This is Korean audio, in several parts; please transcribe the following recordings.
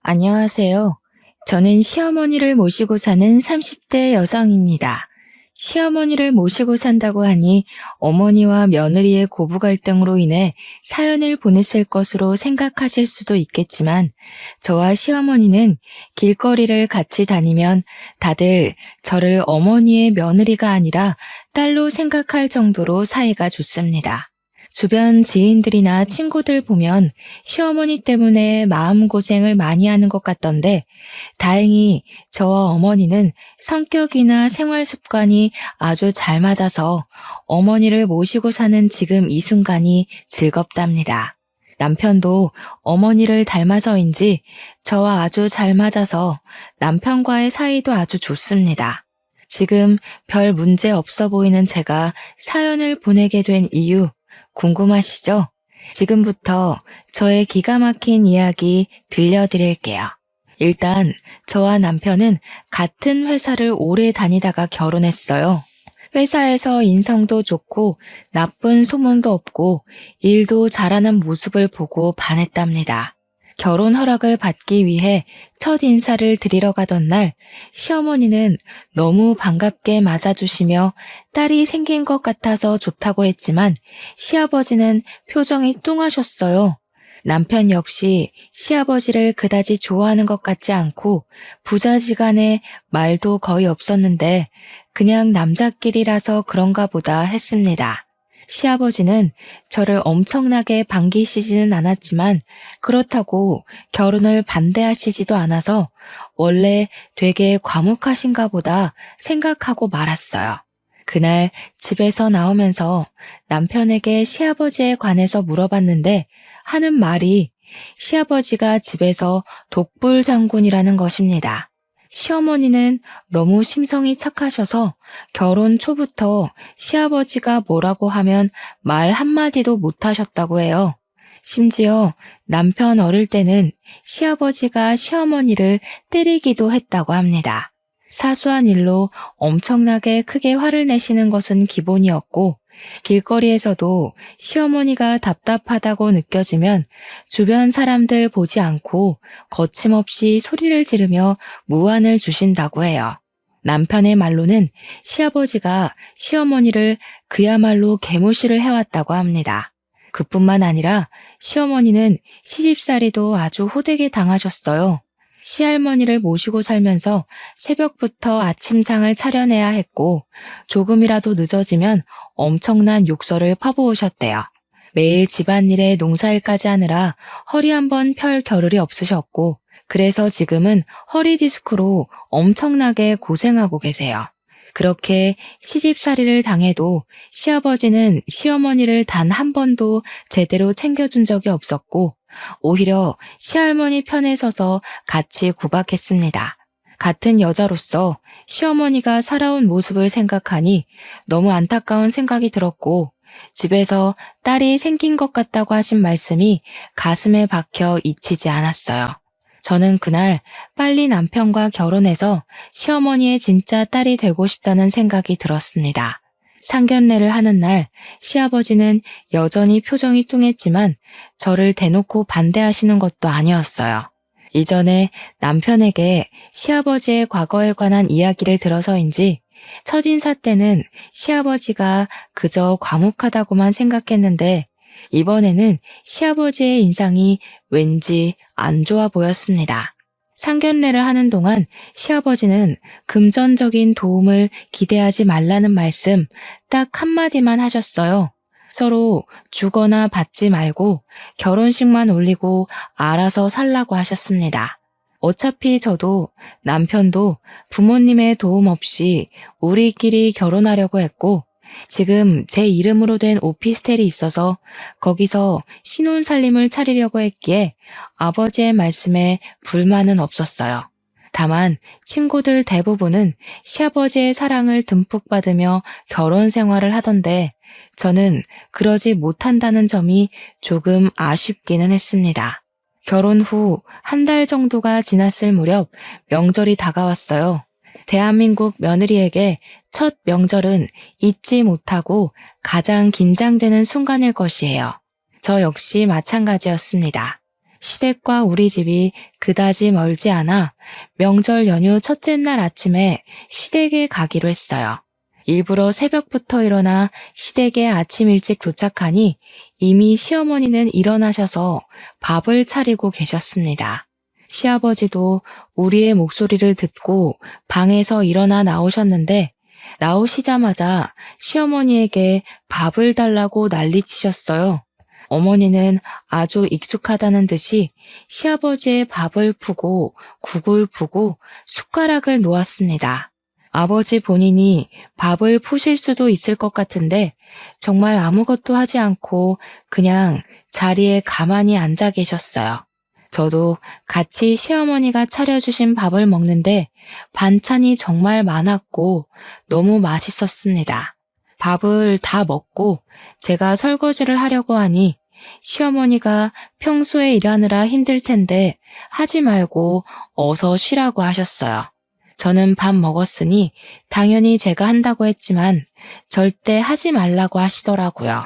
안녕하세요. 저는 시어머니를 모시고 사는 30대 여성입니다. 시어머니를 모시고 산다고 하니 어머니와 며느리의 고부 갈등으로 인해 사연을 보냈을 것으로 생각하실 수도 있겠지만 저와 시어머니는 길거리를 같이 다니면 다들 저를 어머니의 며느리가 아니라 딸로 생각할 정도로 사이가 좋습니다. 주변 지인들이나 친구들 보면 시어머니 때문에 마음고생을 많이 하는 것 같던데 다행히 저와 어머니는 성격이나 생활 습관이 아주 잘 맞아서 어머니를 모시고 사는 지금 이 순간이 즐겁답니다. 남편도 어머니를 닮아서인지 저와 아주 잘 맞아서 남편과의 사이도 아주 좋습니다. 지금 별 문제 없어 보이는 제가 사연을 보내게 된 이유 궁금하시죠? 지금부터 저의 기가 막힌 이야기 들려드릴게요. 일단 저와 남편은 같은 회사를 오래 다니다가 결혼했어요. 회사에서 인성도 좋고 나쁜 소문도 없고 일도 잘하는 모습을 보고 반했답니다. 결혼 허락을 받기 위해 첫 인사를 드리러 가던 날 시어머니는 너무 반갑게 맞아주시며 딸이 생긴 것 같아서 좋다고 했지만 시아버지는 표정이 뚱하셨어요. 남편 역시 시아버지를 그다지 좋아하는 것 같지 않고 부자지간에 말도 거의 없었는데 그냥 남자끼리라서 그런가 보다 했습니다. 시아버지는 저를 엄청나게 반기시지는 않았지만 그렇다고 결혼을 반대하시지도 않아서 원래 되게 과묵하신가 보다 생각하고 말았어요. 그날 집에서 나오면서 남편에게 시아버지에 관해서 물어봤는데 하는 말이 시아버지가 집에서 독불 장군이라는 것입니다. 시어머니는 너무 심성이 착하셔서 결혼 초부터 시아버지가 뭐라고 하면 말 한마디도 못하셨다고 해요. 심지어 남편 어릴 때는 시아버지가 시어머니를 때리기도 했다고 합니다. 사소한 일로 엄청나게 크게 화를 내시는 것은 기본이었고 길거리에서도 시어머니가 답답하다고 느껴지면 주변 사람들 보지 않고 거침없이 소리를 지르며 무안을 주신다고 해요. 남편의 말로는 시아버지가 시어머니를 그야말로 개무시를 해왔다고 합니다. 그뿐만 아니라 시어머니는 시집살이도 아주 호되게 당하셨어요. 시할머니를 모시고 살면서 새벽부터 아침상을 차려내야 했고 조금이라도 늦어지면 엄청난 욕설을 퍼부으셨대요. 매일 집안일에 농사일까지 하느라 허리 한번 펼 겨를이 없으셨고 그래서 지금은 허리 디스크로 엄청나게 고생하고 계세요. 그렇게 시집살이를 당해도 시아버지는 시어머니를 단 한 번도 제대로 챙겨준 적이 없었고 오히려 시할머니 편에 서서 같이 구박했습니다. 같은 여자로서 시어머니가 살아온 모습을 생각하니 너무 안타까운 생각이 들었고 집에서 딸이 생긴 것 같다고 하신 말씀이 가슴에 박혀 잊히지 않았어요. 저는 그날 빨리 남편과 결혼해서 시어머니의 진짜 딸이 되고 싶다는 생각이 들었습니다. 상견례를 하는 날 시아버지는 여전히 표정이 뚱했지만 저를 대놓고 반대하시는 것도 아니었어요. 이전에 남편에게 시아버지의 과거에 관한 이야기를 들어서인지 첫인사 때는 시아버지가 그저 과묵하다고만 생각했는데 이번에는 시아버지의 인상이 왠지 안 좋아 보였습니다. 상견례를 하는 동안 시아버지는 금전적인 도움을 기대하지 말라는 말씀 딱 한마디만 하셨어요. 서로 주거나 받지 말고 결혼식만 올리고 알아서 살라고 하셨습니다. 어차피 저도 남편도 부모님의 도움 없이 우리끼리 결혼하려고 했고 지금 제 이름으로 된 오피스텔이 있어서 거기서 신혼살림을 차리려고 했기에 아버지의 말씀에 불만은 없었어요. 다만 친구들 대부분은 시아버지의 사랑을 듬뿍 받으며 결혼 생활을 하던데 저는 그러지 못한다는 점이 조금 아쉽기는 했습니다. 결혼 후 한 달 정도가 지났을 무렵 명절이 다가왔어요. 대한민국 며느리에게 첫 명절은 잊지 못하고 가장 긴장되는 순간일 것이에요. 저 역시 마찬가지였습니다. 시댁과 우리 집이 그다지 멀지 않아 명절 연휴 첫째 날 아침에 시댁에 가기로 했어요. 일부러 새벽부터 일어나 시댁에 아침 일찍 도착하니 이미 시어머니는 일어나셔서 밥을 차리고 계셨습니다. 시아버지도 우리의 목소리를 듣고 방에서 일어나 나오셨는데 나오시자마자 시어머니에게 밥을 달라고 난리치셨어요. 어머니는 아주 익숙하다는 듯이 시아버지의 밥을 푸고 국을 푸고 숟가락을 놓았습니다. 아버지 본인이 밥을 푸실 수도 있을 것 같은데 정말 아무것도 하지 않고 그냥 자리에 가만히 앉아 계셨어요. 저도 같이 시어머니가 차려주신 밥을 먹는데 반찬이 정말 많았고 너무 맛있었습니다. 밥을 다 먹고 제가 설거지를 하려고 하니 시어머니가 평소에 일하느라 힘들 텐데 하지 말고 어서 쉬라고 하셨어요. 저는 밥 먹었으니 당연히 제가 한다고 했지만 절대 하지 말라고 하시더라고요.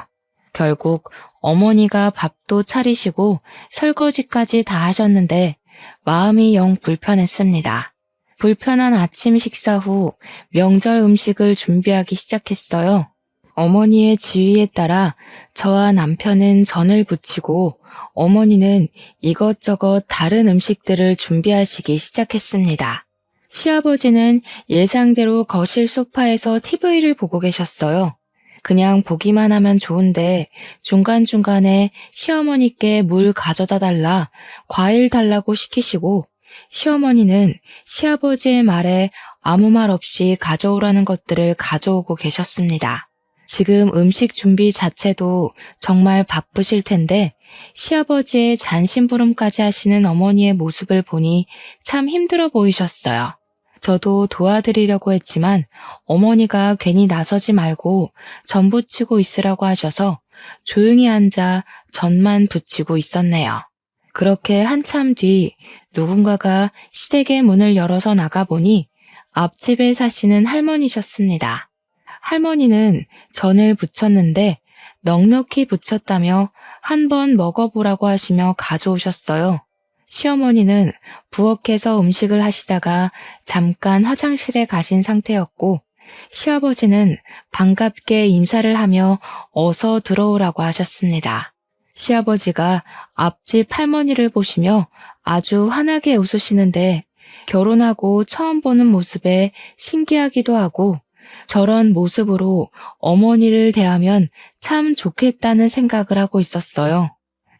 결국 어머니가 밥도 차리시고 설거지까지 다 하셨는데 마음이 영 불편했습니다. 불편한 아침 식사 후 명절 음식을 준비하기 시작했어요. 어머니의 지휘에 따라 저와 남편은 전을 부치고 어머니는 이것저것 다른 음식들을 준비하시기 시작했습니다. 시아버지는 예상대로 거실 소파에서 TV를 보고 계셨어요. 그냥 보기만 하면 좋은데 중간중간에 시어머니께 물 가져다 달라, 과일 달라고 시키시고 시어머니는 시아버지의 말에 아무 말 없이 가져오라는 것들을 가져오고 계셨습니다. 지금 음식 준비 자체도 정말 바쁘실 텐데 시아버지의 잔심부름까지 하시는 어머니의 모습을 보니 참 힘들어 보이셨어요. 저도 도와드리려고 했지만 어머니가 괜히 나서지 말고 전 부치고 있으라고 하셔서 조용히 앉아 전만 부치고 있었네요. 그렇게 한참 뒤 누군가가 시댁의 문을 열어서 나가보니 앞집에 사시는 할머니셨습니다. 할머니는 전을 부쳤는데 넉넉히 부쳤다며 한 번 먹어보라고 하시며 가져오셨어요. 시어머니는 부엌에서 음식을 하시다가 잠깐 화장실에 가신 상태였고 시아버지는 반갑게 인사를 하며 어서 들어오라고 하셨습니다. 시아버지가 앞집 할머니를 보시며 아주 환하게 웃으시는데 결혼하고 처음 보는 모습에 신기하기도 하고 저런 모습으로 어머니를 대하면 참 좋겠다는 생각을 하고 있었어요.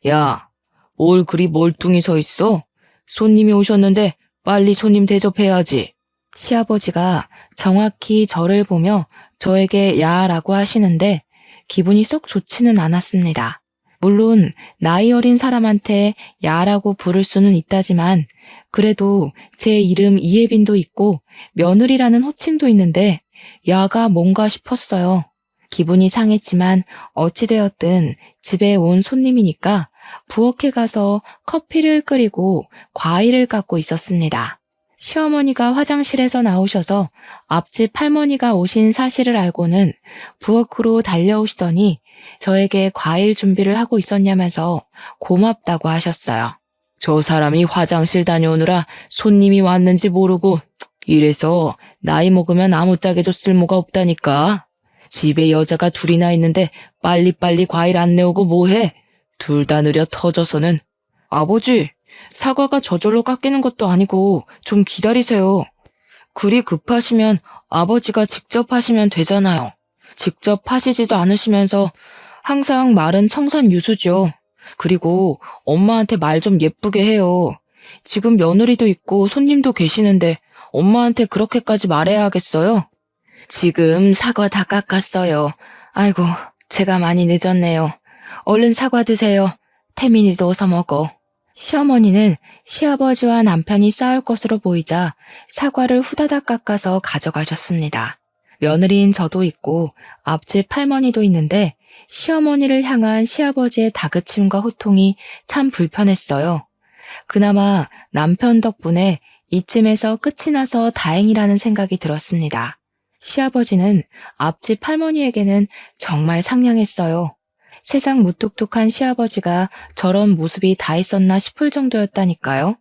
야, 뭘 그리 멀뚱히 서 있어? 손님이 오셨는데 빨리 손님 대접해야지. 시아버지가 정확히 저를 보며 저에게 야라고 하시는데 기분이 썩 좋지는 않았습니다. 물론 나이 어린 사람한테 야라고 부를 수는 있다지만 그래도 제 이름 이예빈도 있고 며느리라는 호칭도 있는데 야가 뭔가 싶었어요. 기분이 상했지만 어찌되었든 집에 온 손님이니까 부엌에 가서 커피를 끓이고 과일을 깎고 있었습니다. 시어머니가 화장실에서 나오셔서 앞집 할머니가 오신 사실을 알고는 부엌으로 달려오시더니 저에게 과일 준비를 하고 있었냐면서 고맙다고 하셨어요. 저 사람이 화장실 다녀오느라 손님이 왔는지 모르고 이래서 나이 먹으면 아무짝에도 쓸모가 없다니까. 집에 여자가 둘이나 있는데 빨리빨리 과일 안 내오고 뭐해? 둘 다 느려 터져서는. 아버지, 사과가 저절로 깎이는 것도 아니고 좀 기다리세요. 그리 급하시면 아버지가 직접 하시면 되잖아요. 직접 하시지도 않으시면서 항상 말은 청산유수죠. 그리고 엄마한테 말 좀 예쁘게 해요. 지금 며느리도 있고 손님도 계시는데 엄마한테 그렇게까지 말해야 하겠어요? 지금 사과 다 깎았어요. 아이고, 제가 많이 늦었네요. 얼른 사과 드세요. 태민이도 어서 먹어. 시어머니는 시아버지와 남편이 싸울 것으로 보이자 사과를 후다닥 깎아서 가져가셨습니다. 며느리인 저도 있고 앞집 할머니도 있는데 시어머니를 향한 시아버지의 다그침과 호통이 참 불편했어요. 그나마 남편 덕분에 이쯤에서 끝이 나서 다행이라는 생각이 들었습니다. 시아버지는 앞집 할머니에게는 정말 상냥했어요. 세상 무뚝뚝한 시아버지가 저런 모습이 다 있었나 싶을 정도였다니까요.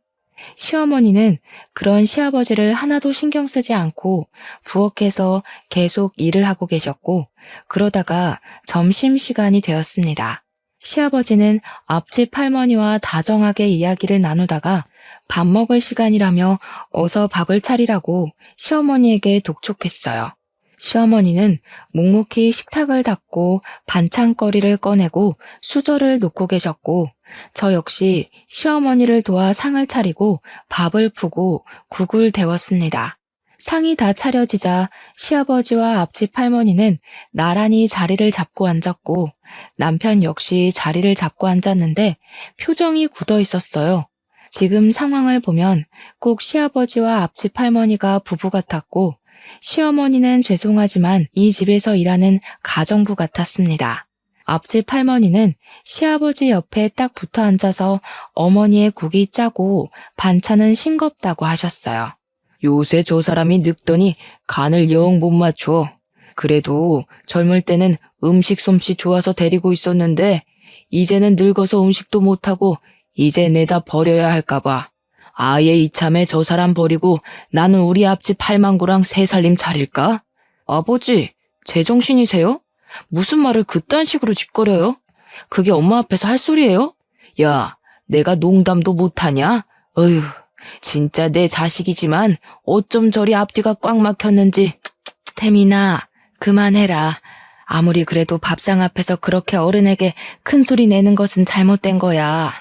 시어머니는 그런 시아버지를 하나도 신경 쓰지 않고 부엌에서 계속 일을 하고 계셨고, 그러다가 점심시간이 되었습니다. 시아버지는 앞집 할머니와 다정하게 이야기를 나누다가 밥 먹을 시간이라며 어서 밥을 차리라고 시어머니에게 독촉했어요. 시어머니는 묵묵히 식탁을 닦고 반찬거리를 꺼내고 수저를 놓고 계셨고, 저 역시 시어머니를 도와 상을 차리고 밥을 푸고 국을 데웠습니다. 상이 다 차려지자 시아버지와 앞집 할머니는 나란히 자리를 잡고 앉았고, 남편 역시 자리를 잡고 앉았는데 표정이 굳어 있었어요. 지금 상황을 보면 꼭 시아버지와 앞집 할머니가 부부 같았고, 시어머니는 죄송하지만 이 집에서 일하는 가정부 같았습니다. 앞집 할머니는 시아버지 옆에 딱 붙어 앉아서 어머니의 국이 짜고 반찬은 싱겁다고 하셨어요. 요새 저 사람이 늙더니 간을 영 못 맞춰. 그래도 젊을 때는 음식 솜씨 좋아서 데리고 있었는데 이제는 늙어서 음식도 못하고 이제 내다 버려야 할까봐. 아예 이참에 저 사람 버리고 나는 우리 앞집 할망구랑 새 살림 차릴까? 아버지, 제정신이세요? 무슨 말을 그딴 식으로 짓거려요? 그게 엄마 앞에서 할 소리예요? 야, 내가 농담도 못하냐? 어휴, 진짜 내 자식이지만 어쩜 저리 앞뒤가 꽉 막혔는지. 태민아, 그만해라. 아무리 그래도 밥상 앞에서 그렇게 어른에게 큰 소리 내는 것은 잘못된 거야.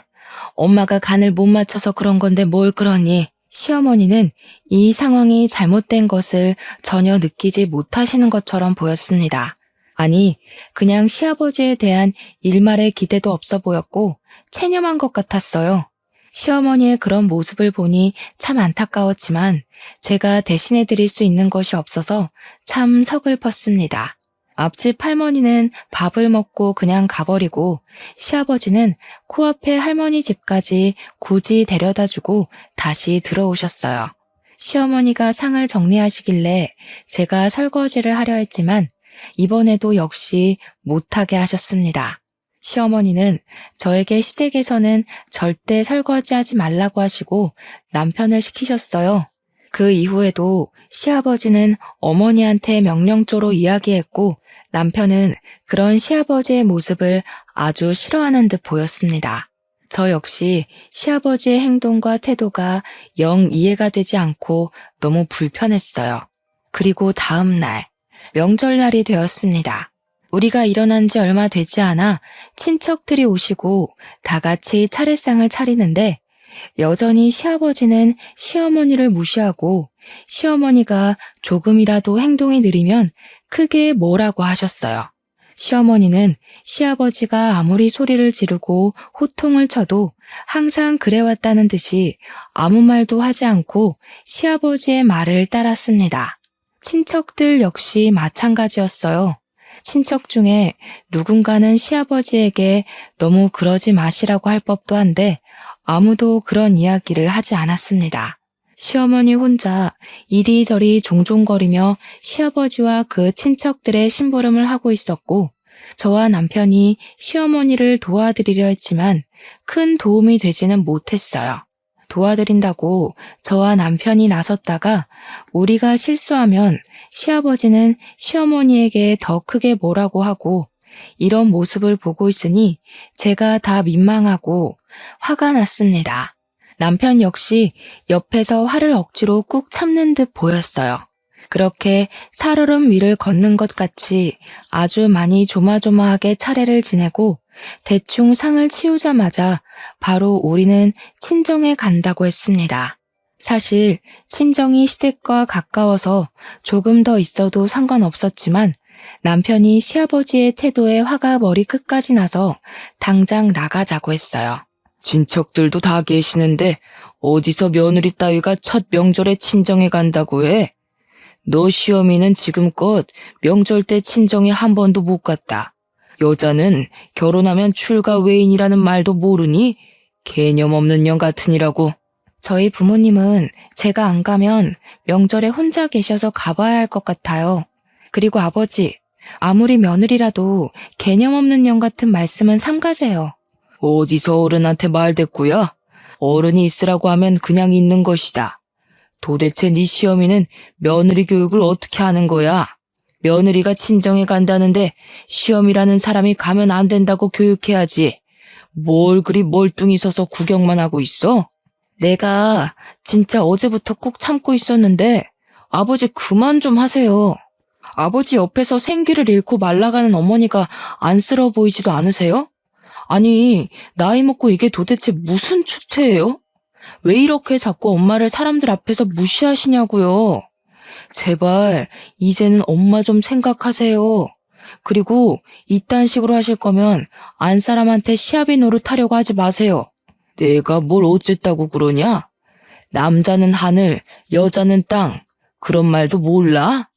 엄마가 간을 못 맞춰서 그런 건데 뭘 그러니? 시어머니는 이 상황이 잘못된 것을 전혀 느끼지 못하시는 것처럼 보였습니다. 아니, 그냥 시아버지에 대한 일말의 기대도 없어 보였고 체념한 것 같았어요. 시어머니의 그런 모습을 보니 참 안타까웠지만 제가 대신해 드릴 수 있는 것이 없어서 참 서글펐습니다. 앞집 할머니는 밥을 먹고 그냥 가버리고 시아버지는 코앞에 할머니 집까지 굳이 데려다주고 다시 들어오셨어요. 시어머니가 상을 정리하시길래 제가 설거지를 하려 했지만 이번에도 역시 못하게 하셨습니다. 시어머니는 저에게 시댁에서는 절대 설거지하지 말라고 하시고 남편을 시키셨어요. 그 이후에도 시아버지는 어머니한테 명령조로 이야기했고 남편은 그런 시아버지의 모습을 아주 싫어하는 듯 보였습니다. 저 역시 시아버지의 행동과 태도가 영 이해가 되지 않고 너무 불편했어요. 그리고 다음 날, 명절날이 되었습니다. 우리가 일어난 지 얼마 되지 않아 친척들이 오시고 다 같이 차례상을 차리는데 여전히 시아버지는 시어머니를 무시하고 시어머니가 조금이라도 행동이 느리면 크게 뭐라고 하셨어요. 시어머니는 시아버지가 아무리 소리를 지르고 호통을 쳐도 항상 그래왔다는 듯이 아무 말도 하지 않고 시아버지의 말을 따랐습니다. 친척들 역시 마찬가지였어요. 친척 중에 누군가는 시아버지에게 너무 그러지 마시라고 할 법도 한데 아무도 그런 이야기를 하지 않았습니다. 시어머니 혼자 이리저리 종종거리며 시아버지와 그 친척들의 심부름을 하고 있었고 저와 남편이 시어머니를 도와드리려 했지만 큰 도움이 되지는 못했어요. 도와드린다고 저와 남편이 나섰다가 우리가 실수하면 시아버지는 시어머니에게 더 크게 뭐라고 하고 이런 모습을 보고 있으니 제가 다 민망하고 화가 났습니다. 남편 역시 옆에서 화를 억지로 꾹 참는 듯 보였어요. 그렇게 살얼음 위를 걷는 것 같이 아주 많이 조마조마하게 차례를 지내고 대충 상을 치우자마자 바로 우리는 친정에 간다고 했습니다. 사실 친정이 시댁과 가까워서 조금 더 있어도 상관없었지만 남편이 시아버지의 태도에 화가 머리끝까지 나서 당장 나가자고 했어요. 친척들도 다 계시는데 어디서 며느리 따위가 첫 명절에 친정에 간다고 해? 너 시어미는 지금껏 명절 때 친정에 한 번도 못 갔다. 여자는 결혼하면 출가 외인이라는 말도 모르니? 개념 없는 년 같으니라고. 저희 부모님은 제가 안 가면 명절에 혼자 계셔서 가봐야 할 것 같아요. 그리고 아버지, 아무리 며느리라도 개념 없는 년 같은 말씀은 삼가세요. 어디서 어른한테 말대꾸야? 어른이 있으라고 하면 그냥 있는 것이다. 도대체 네 시어미는 며느리 교육을 어떻게 하는 거야? 며느리가 친정에 간다는데 시어미라는 사람이 가면 안 된다고 교육해야지. 뭘 그리 멀뚱히 서서 구경만 하고 있어? 내가 진짜 어제부터 꾹 참고 있었는데 아버지 그만 좀 하세요. 아버지 옆에서 생기를 잃고 말라가는 어머니가 안쓰러워 보이지도 않으세요? 아니, 나이 먹고 이게 도대체 무슨 추태예요? 왜 이렇게 자꾸 엄마를 사람들 앞에서 무시하시냐고요? 제발 이제는 엄마 좀 생각하세요. 그리고 이딴 식으로 하실 거면 안 사람한테 시아비 노릇하려고 하지 마세요. 내가 뭘 어쨌다고 그러냐? 남자는 하늘, 여자는 땅. 그런 말도 몰라?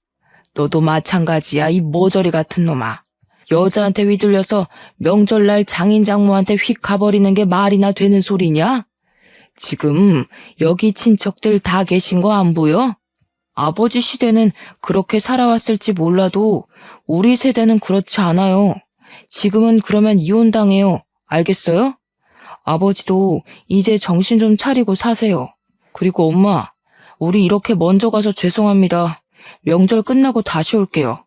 너도 마찬가지야, 이 모저리 같은 놈아. 여자한테 휘둘려서 명절날 장인 장모한테 휙 가버리는 게 말이나 되는 소리냐? 지금 여기 친척들 다 계신 거 안 보여? 아버지 시대는 그렇게 살아왔을지 몰라도 우리 세대는 그렇지 않아요. 지금은 그러면 이혼당해요. 알겠어요? 아버지도 이제 정신 좀 차리고 사세요. 그리고 엄마, 우리 이렇게 먼저 가서 죄송합니다. 명절 끝나고 다시 올게요.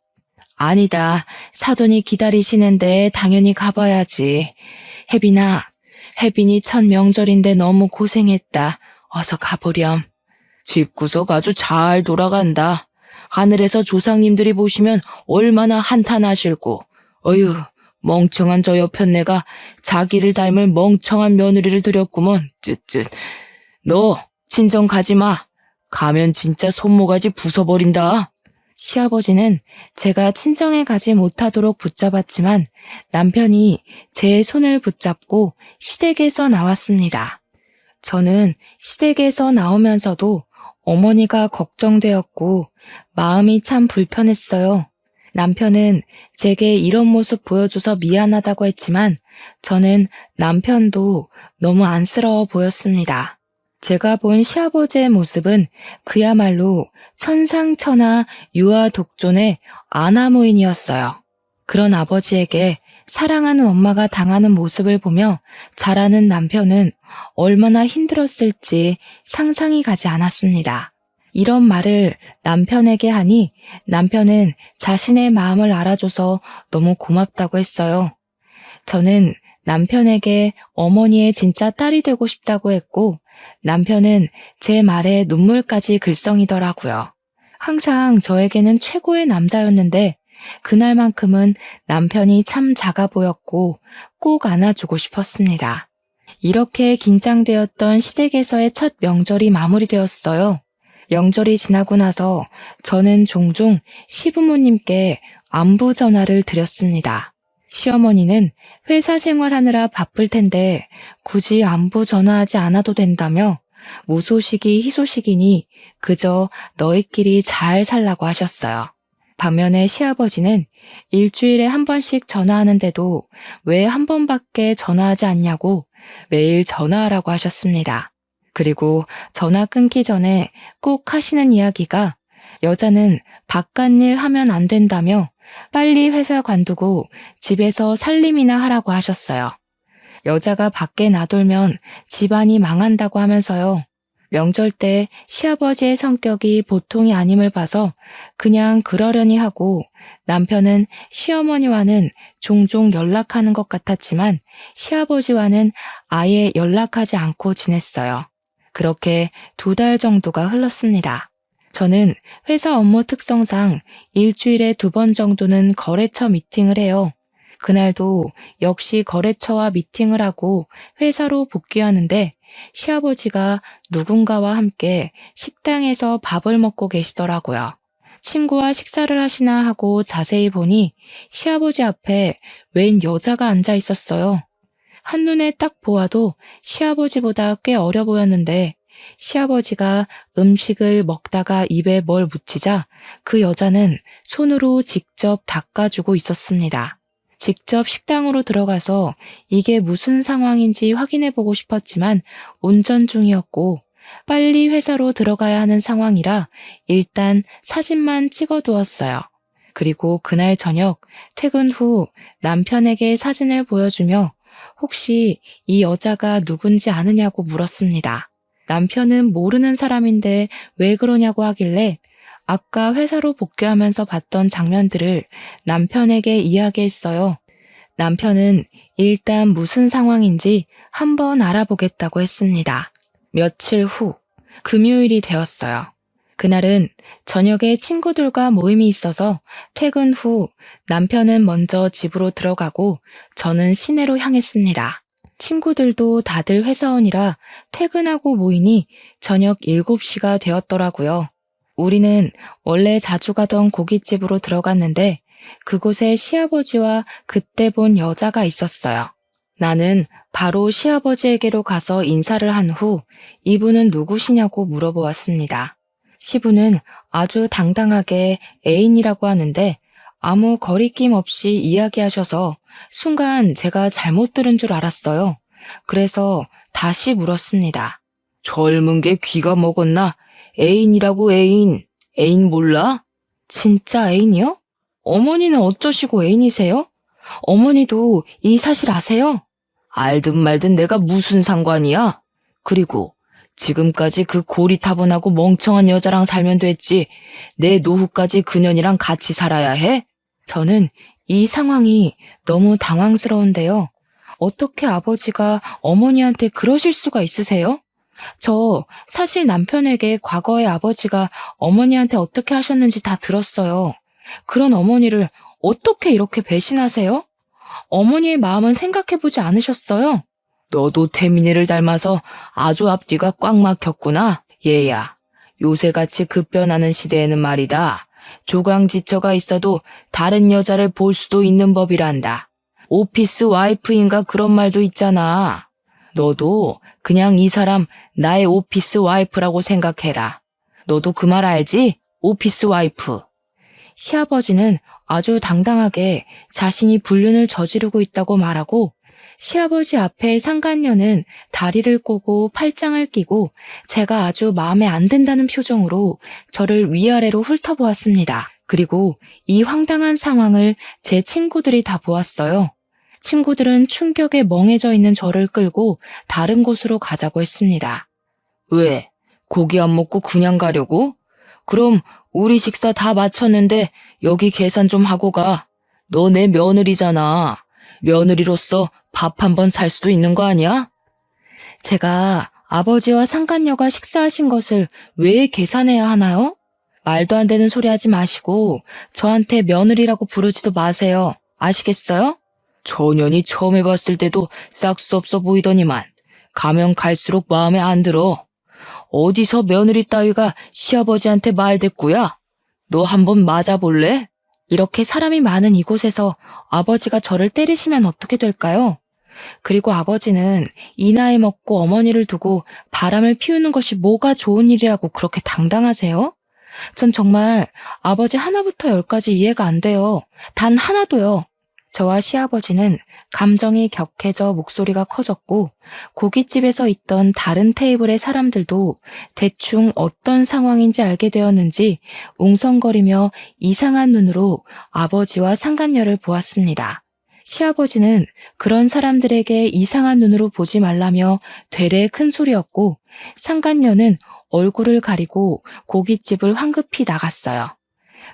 아니다. 사돈이 기다리시는데 당연히 가봐야지. 혜빈이 첫 명절인데 너무 고생했다. 어서 가보렴. 집구석 아주 잘 돌아간다. 하늘에서 조상님들이 보시면 얼마나 한탄하실고. 어휴, 멍청한 저 여편네가 자기를 닮을 멍청한 며느리를 들였구먼. 쯧쯧. 너 친정 가지 마. 가면 진짜 손모가지 부숴버린다. 시아버지는 제가 친정에 가지 못하도록 붙잡았지만 남편이 제 손을 붙잡고 시댁에서 나왔습니다. 저는 시댁에서 나오면서도 어머니가 걱정되었고 마음이 참 불편했어요. 남편은 제게 이런 모습 보여줘서 미안하다고 했지만 저는 남편도 너무 안쓰러워 보였습니다. 제가 본 시아버지의 모습은 그야말로 천상천하 유아독존의 아나무인이었어요. 그런 아버지에게 사랑하는 엄마가 당하는 모습을 보며 자라는 남편은 얼마나 힘들었을지 상상이 가지 않았습니다. 이런 말을 남편에게 하니 남편은 자신의 마음을 알아줘서 너무 고맙다고 했어요. 저는 남편에게 어머니의 진짜 딸이 되고 싶다고 했고 남편은 제 말에 눈물까지 글썽이더라고요. 항상 저에게는 최고의 남자였는데 그날만큼은 남편이 참 작아 보였고 꼭 안아주고 싶었습니다. 이렇게 긴장되었던 시댁에서의 첫 명절이 마무리되었어요. 명절이 지나고 나서 저는 종종 시부모님께 안부 전화를 드렸습니다. 시어머니는 회사 생활하느라 바쁠 텐데 굳이 안부 전화하지 않아도 된다며 무소식이 희소식이니 그저 너희끼리 잘 살라고 하셨어요. 반면에 시아버지는 일주일에 한 번씩 전화하는데도 왜 한 번밖에 전화하지 않냐고 매일 전화하라고 하셨습니다. 그리고 전화 끊기 전에 꼭 하시는 이야기가 여자는 바깥일 하면 안 된다며 빨리 회사 관두고 집에서 살림이나 하라고 하셨어요. 여자가 밖에 나돌면 집안이 망한다고 하면서요. 명절 때 시아버지의 성격이 보통이 아님을 봐서 그냥 그러려니 하고 남편은 시어머니와는 종종 연락하는 것 같았지만 시아버지와는 아예 연락하지 않고 지냈어요. 그렇게 2달 정도가 흘렀습니다. 저는 회사 업무 특성상 일주일에 2번 정도는 거래처 미팅을 해요. 그날도 역시 거래처와 미팅을 하고 회사로 복귀하는데 시아버지가 누군가와 함께 식당에서 밥을 먹고 계시더라고요. 친구와 식사를 하시나 하고 자세히 보니 시아버지 앞에 웬 여자가 앉아 있었어요. 한눈에 딱 보아도 시아버지보다 꽤 어려 보였는데 시아버지가 음식을 먹다가 입에 뭘 묻히자 그 여자는 손으로 직접 닦아주고 있었습니다. 직접 식당으로 들어가서 이게 무슨 상황인지 확인해보고 싶었지만 운전 중이었고 빨리 회사로 들어가야 하는 상황이라 일단 사진만 찍어두었어요. 그리고 그날 저녁 퇴근 후 남편에게 사진을 보여주며 혹시 이 여자가 누군지 아느냐고 물었습니다. 남편은 모르는 사람인데 왜 그러냐고 하길래 아까 회사로 복귀하면서 봤던 장면들을 남편에게 이야기했어요. 남편은 일단 무슨 상황인지 한번 알아보겠다고 했습니다. 며칠 후, 금요일이 되었어요. 그날은 저녁에 친구들과 모임이 있어서 퇴근 후 남편은 먼저 집으로 들어가고 저는 시내로 향했습니다. 친구들도 다들 회사원이라 퇴근하고 모이니 저녁 7시가 되었더라고요. 우리는 원래 자주 가던 고깃집으로 들어갔는데 그곳에 시아버지와 그때 본 여자가 있었어요. 나는 바로 시아버지에게로 가서 인사를 한 후 이분은 누구시냐고 물어보았습니다. 시부는 아주 당당하게 애인이라고 하는데 아무 거리낌 없이 이야기하셔서 순간 제가 잘못 들은 줄 알았어요. 그래서 다시 물었습니다. 젊은 게 귀가 먹었나? 애인이라고 애인. 애인 몰라? 진짜 애인이요? 어머니는 어쩌시고 애인이세요? 어머니도 이 사실 아세요? 알든 말든 내가 무슨 상관이야? 그리고 지금까지 그 고리타분하고 멍청한 여자랑 살면 됐지. 내 노후까지 그년이랑 같이 살아야 해? 저는 이 상황이 너무 당황스러운데요. 어떻게 아버지가 어머니한테 그러실 수가 있으세요? 저 사실 남편에게 과거에 아버지가 어머니한테 어떻게 하셨는지 다 들었어요. 그런 어머니를 어떻게 이렇게 배신하세요? 어머니의 마음은 생각해보지 않으셨어요? 너도 태민이를 닮아서 아주 앞뒤가 꽉 막혔구나. 얘야, 요새같이 급변하는 시대에는 말이다. 조강지처가 있어도 다른 여자를 볼 수도 있는 법이란다. 오피스 와이프인가 그런 말도 있잖아. 너도 그냥 이 사람 나의 오피스 와이프라고 생각해라. 너도 그 말 알지? 오피스 와이프. 시아버지는 아주 당당하게 자신이 불륜을 저지르고 있다고 말하고 시아버지 앞에 상간녀는 다리를 꼬고 팔짱을 끼고 제가 아주 마음에 안 든다는 표정으로 저를 위아래로 훑어보았습니다. 그리고 이 황당한 상황을 제 친구들이 다 보았어요. 친구들은 충격에 멍해져 있는 저를 끌고 다른 곳으로 가자고 했습니다. 왜? 고기 안 먹고 그냥 가려고? 그럼 우리 식사 다 마쳤는데 여기 계산 좀 하고 가. 너 내 며느리잖아. 며느리로서 밥 한 번 살 수도 있는 거 아니야? 제가 아버지와 상간녀가 식사하신 것을 왜 계산해야 하나요? 말도 안 되는 소리 하지 마시고 저한테 며느리라고 부르지도 마세요. 아시겠어요? 저년이 처음 해봤을 때도 싹수 없어 보이더니만 가면 갈수록 마음에 안 들어. 어디서 며느리 따위가 시아버지한테 말대꾸야? 너 한번 맞아볼래? 이렇게 사람이 많은 이곳에서 아버지가 저를 때리시면 어떻게 될까요? 그리고 아버지는 이 나이 먹고 어머니를 두고 바람을 피우는 것이 뭐가 좋은 일이라고 그렇게 당당하세요? 전 정말 아버지 하나부터 열까지 이해가 안 돼요. 단 하나도요. 저와 시아버지는 감정이 격해져 목소리가 커졌고 고깃집에서 있던 다른 테이블의 사람들도 대충 어떤 상황인지 알게 되었는지 웅성거리며 이상한 눈으로 아버지와 상간녀를 보았습니다. 시아버지는 그런 사람들에게 이상한 눈으로 보지 말라며 되레 큰 소리였고 상간녀는 얼굴을 가리고 고깃집을 황급히 나갔어요.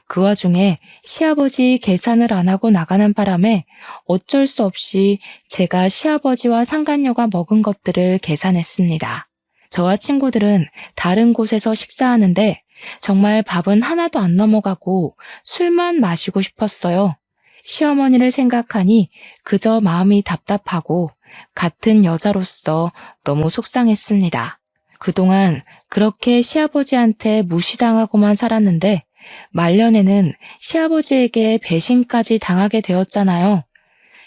그 와중에 시아버지 계산을 안 하고 나가는 바람에 어쩔 수 없이 제가 시아버지와 상간녀가 먹은 것들을 계산했습니다. 저와 친구들은 다른 곳에서 식사하는데 정말 밥은 하나도 안 넘어가고 술만 마시고 싶었어요. 시어머니를 생각하니 그저 마음이 답답하고 같은 여자로서 너무 속상했습니다. 그동안 그렇게 시아버지한테 무시당하고만 살았는데 말년에는 시아버지에게 배신까지 당하게 되었잖아요.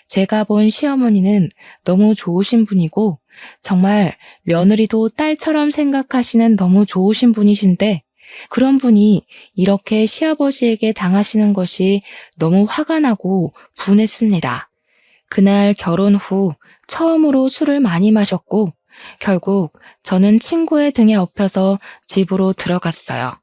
제가 본 시어머니는 너무 좋으신 분이고 정말 며느리도 딸처럼 생각하시는 너무 좋으신 분이신데 그런 분이 이렇게 시아버지에게 당하시는 것이 너무 화가 나고 분했습니다. 그날 결혼 후 처음으로 술을 많이 마셨고 결국 저는 친구의 등에 업혀서 집으로 들어갔어요.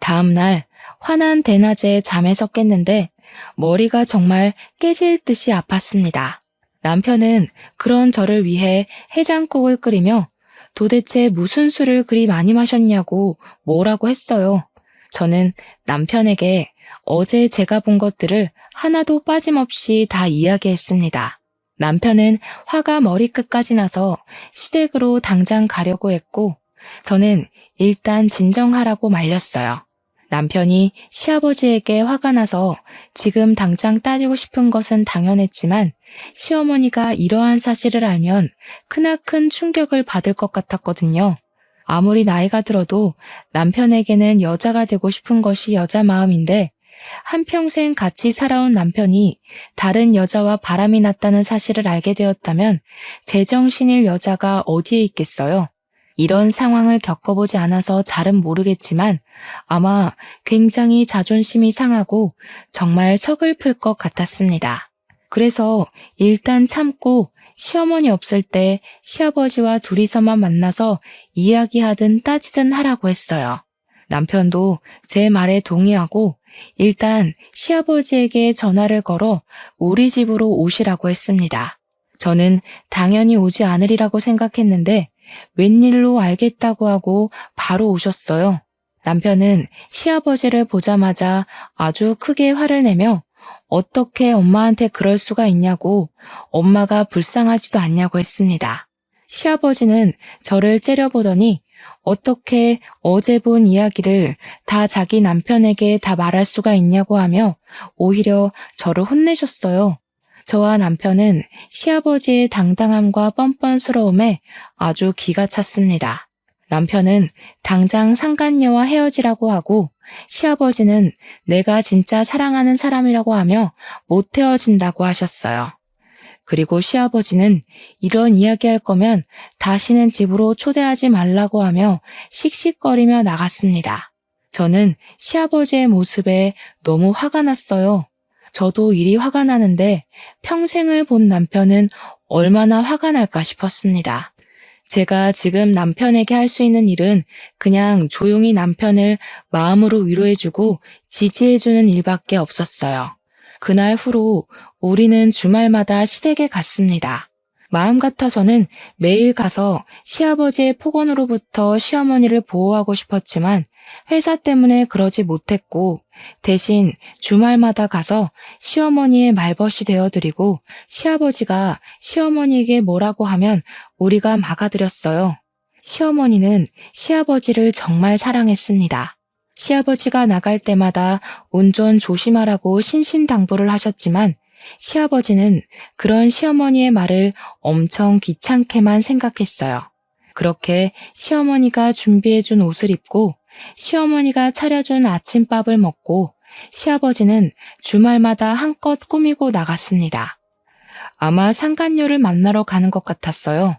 다음 날 환한 대낮에 잠에서 깼는데 머리가 정말 깨질 듯이 아팠습니다. 남편은 그런 저를 위해 해장국을 끓이며 도대체 무슨 술을 그리 많이 마셨냐고 뭐라고 했어요. 저는 남편에게 어제 제가 본 것들을 하나도 빠짐없이 다 이야기했습니다. 남편은 화가 머리끝까지 나서 시댁으로 당장 가려고 했고, 저는 일단 진정하라고 말렸어요. 남편이 시아버지에게 화가 나서 지금 당장 따지고 싶은 것은 당연했지만 시어머니가 이러한 사실을 알면 크나큰 충격을 받을 것 같았거든요. 아무리 나이가 들어도 남편에게는 여자가 되고 싶은 것이 여자 마음인데 한평생 같이 살아온 남편이 다른 여자와 바람이 났다는 사실을 알게 되었다면 제정신일 여자가 어디에 있겠어요? 이런 상황을 겪어보지 않아서 잘은 모르겠지만 아마 굉장히 자존심이 상하고 정말 서글플 것 같았습니다. 그래서 일단 참고 시어머니 없을 때 시아버지와 둘이서만 만나서 이야기하든 따지든 하라고 했어요. 남편도 제 말에 동의하고 일단 시아버지에게 전화를 걸어 우리 집으로 오시라고 했습니다. 저는 당연히 오지 않으리라고 생각했는데 웬일로 알겠다고 하고 바로 오셨어요. 남편은 시아버지를 보자마자 아주 크게 화를 내며 어떻게 엄마한테 그럴 수가 있냐고 엄마가 불쌍하지도 않냐고 했습니다. 시아버지는 저를 째려보더니 어떻게 어제 본 이야기를 다 자기 남편에게 다 말할 수가 있냐고 하며 오히려 저를 혼내셨어요. 저와 남편은 시아버지의 당당함과 뻔뻔스러움에 아주 기가 찼습니다. 남편은 당장 상간녀와 헤어지라고 하고 시아버지는 내가 진짜 사랑하는 사람이라고 하며 못 헤어진다고 하셨어요. 그리고 시아버지는 이런 이야기할 거면 다시는 집으로 초대하지 말라고 하며 씩씩거리며 나갔습니다. 저는 시아버지의 모습에 너무 화가 났어요. 저도 이리 화가 나는데 평생을 본 남편은 얼마나 화가 날까 싶었습니다. 제가 지금 남편에게 할 수 있는 일은 그냥 조용히 남편을 마음으로 위로해주고 지지해주는 일밖에 없었어요. 그날 후로 우리는 주말마다 시댁에 갔습니다. 마음 같아서는 매일 가서 시아버지의 폭언으로부터 시어머니를 보호하고 싶었지만 회사 때문에 그러지 못했고 대신 주말마다 가서 시어머니의 말벗이 되어드리고 시아버지가 시어머니에게 뭐라고 하면 우리가 막아드렸어요. 시어머니는 시아버지를 정말 사랑했습니다. 시아버지가 나갈 때마다 운전 조심하라고 신신당부를 하셨지만 시아버지는 그런 시어머니의 말을 엄청 귀찮게만 생각했어요. 그렇게 시어머니가 준비해준 옷을 입고 시어머니가 차려준 아침밥을 먹고 시아버지는 주말마다 한껏 꾸미고 나갔습니다. 아마 상간녀를 만나러 가는 것 같았어요.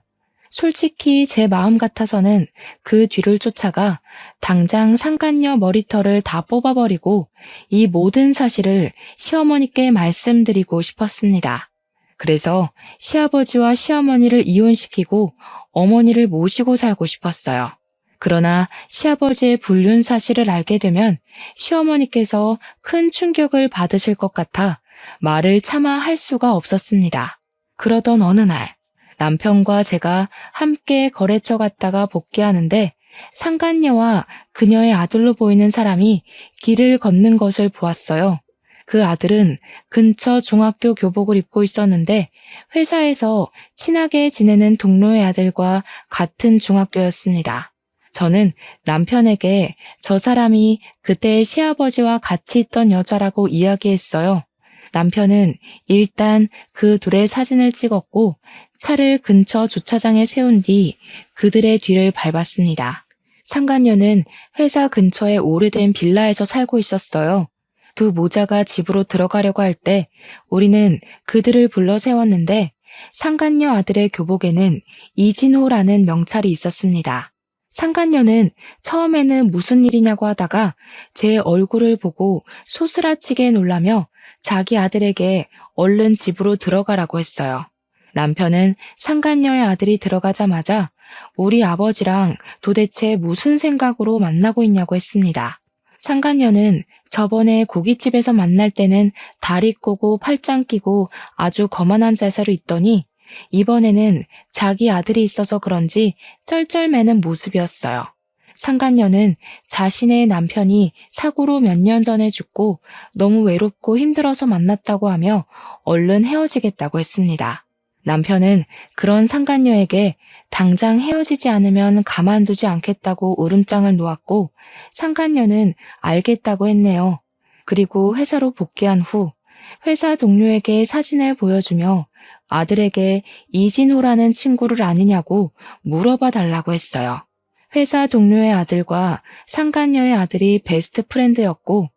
솔직히 제 마음 같아서는 그 뒤를 쫓아가 당장 상간녀 머리털을 다 뽑아버리고 이 모든 사실을 시어머니께 말씀드리고 싶었습니다. 그래서 시아버지와 시어머니를 이혼시키고 어머니를 모시고 살고 싶었어요. 그러나 시아버지의 불륜 사실을 알게 되면 시어머니께서 큰 충격을 받으실 것 같아 말을 차마 할 수가 없었습니다. 그러던 어느 날 남편과 제가 함께 거래처 갔다가 복귀하는데 상간녀와 그녀의 아들로 보이는 사람이 길을 걷는 것을 보았어요. 그 아들은 근처 중학교 교복을 입고 있었는데 회사에서 친하게 지내는 동료의 아들과 같은 중학교였습니다. 저는 남편에게 저 사람이 그때 시아버지와 같이 있던 여자라고 이야기했어요. 남편은 일단 그 둘의 사진을 찍었고 차를 근처 주차장에 세운 뒤 그들의 뒤를 밟았습니다. 상간녀는 회사 근처의 오래된 빌라에서 살고 있었어요. 두 모자가 집으로 들어가려고 할 때 우리는 그들을 불러 세웠는데 상간녀 아들의 교복에는 이진호라는 명찰이 있었습니다. 상간녀는 처음에는 무슨 일이냐고 하다가 제 얼굴을 보고 소스라치게 놀라며 자기 아들에게 얼른 집으로 들어가라고 했어요. 남편은 상간녀의 아들이 들어가자마자 우리 아버지랑 도대체 무슨 생각으로 만나고 있냐고 했습니다. 상간녀는 저번에 고깃집에서 만날 때는 다리 꼬고 팔짱 끼고 아주 거만한 자세로 있더니 이번에는 자기 아들이 있어서 그런지 쩔쩔매는 모습이었어요. 상간녀는 자신의 남편이 사고로 몇 년 전에 죽고 너무 외롭고 힘들어서 만났다고 하며 얼른 헤어지겠다고 했습니다. 남편은 그런 상간녀에게 당장 헤어지지 않으면 가만두지 않겠다고 으름장을 놓았고 상간녀는 알겠다고 했네요. 그리고 회사로 복귀한 후 회사 동료에게 사진을 보여주며 아들에게 이진호라는 친구를 아느냐고 물어봐 달라고 했어요. 회사 동료의 아들과 상간녀의 아들이 베스트 프렌드였고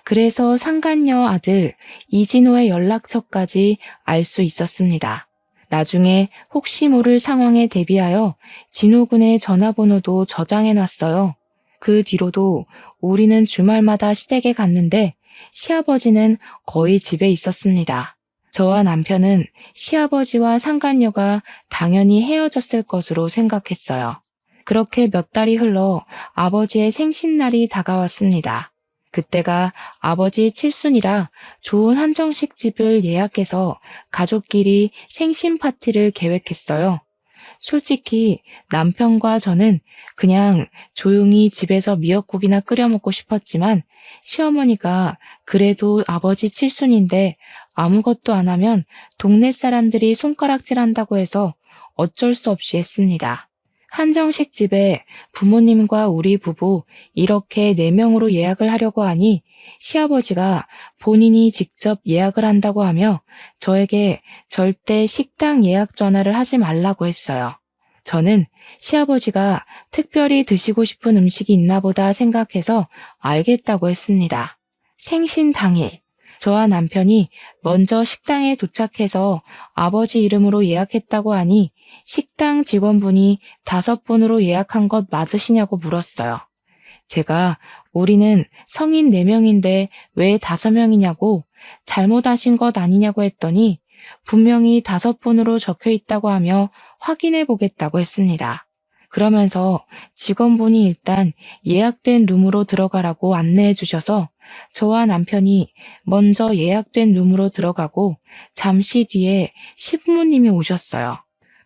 그래서 상간녀 아들 이진호의 연락처까지 알 수 있었습니다. 나중에 혹시 모를 상황에 대비하여 진호군의 전화번호도 저장해놨어요. 그 뒤로도 우리는 주말마다 시댁에 갔는데 시아버지는 거의 집에 있었습니다. 저와 남편은 시아버지와 상간녀가 당연히 헤어졌을 것으로 생각했어요. 그렇게 몇 달이 흘러 아버지의 생신날이 다가왔습니다. 그때가 아버지 칠순이라 좋은 한정식 집을 예약해서 가족끼리 생신 파티를 계획했어요. 솔직히 남편과 저는 그냥 조용히 집에서 미역국이나 끓여 먹고 싶었지만 시어머니가 그래도 아버지 칠순인데 아무것도 안 하면 동네 사람들이 손가락질한다고 해서 어쩔 수 없이 했습니다. 한정식 집에 부모님과 우리 부부 이렇게 4명으로 예약을 하려고 하니 시아버지가 본인이 직접 예약을 한다고 하며 저에게 절대 식당 예약 전화를 하지 말라고 했어요. 저는 시아버지가 특별히 드시고 싶은 음식이 있나 보다 생각해서 알겠다고 했습니다. 생신 당일, 저와 남편이 먼저 식당에 도착해서 아버지 이름으로 예약했다고 하니 식당 직원분이 5분으로 예약한 것 맞으시냐고 물었어요. 제가 우리는 성인 4명인데 왜 5명이냐고 잘못하신 것 아니냐고 했더니 분명히 5분으로 적혀 있다고 하며 확인해 보겠다고 했습니다. 그러면서 직원분이 일단 예약된 룸으로 들어가라고 안내해 주셔서 저와 남편이 먼저 예약된 룸으로 들어가고 잠시 뒤에 시부모님이 오셨어요.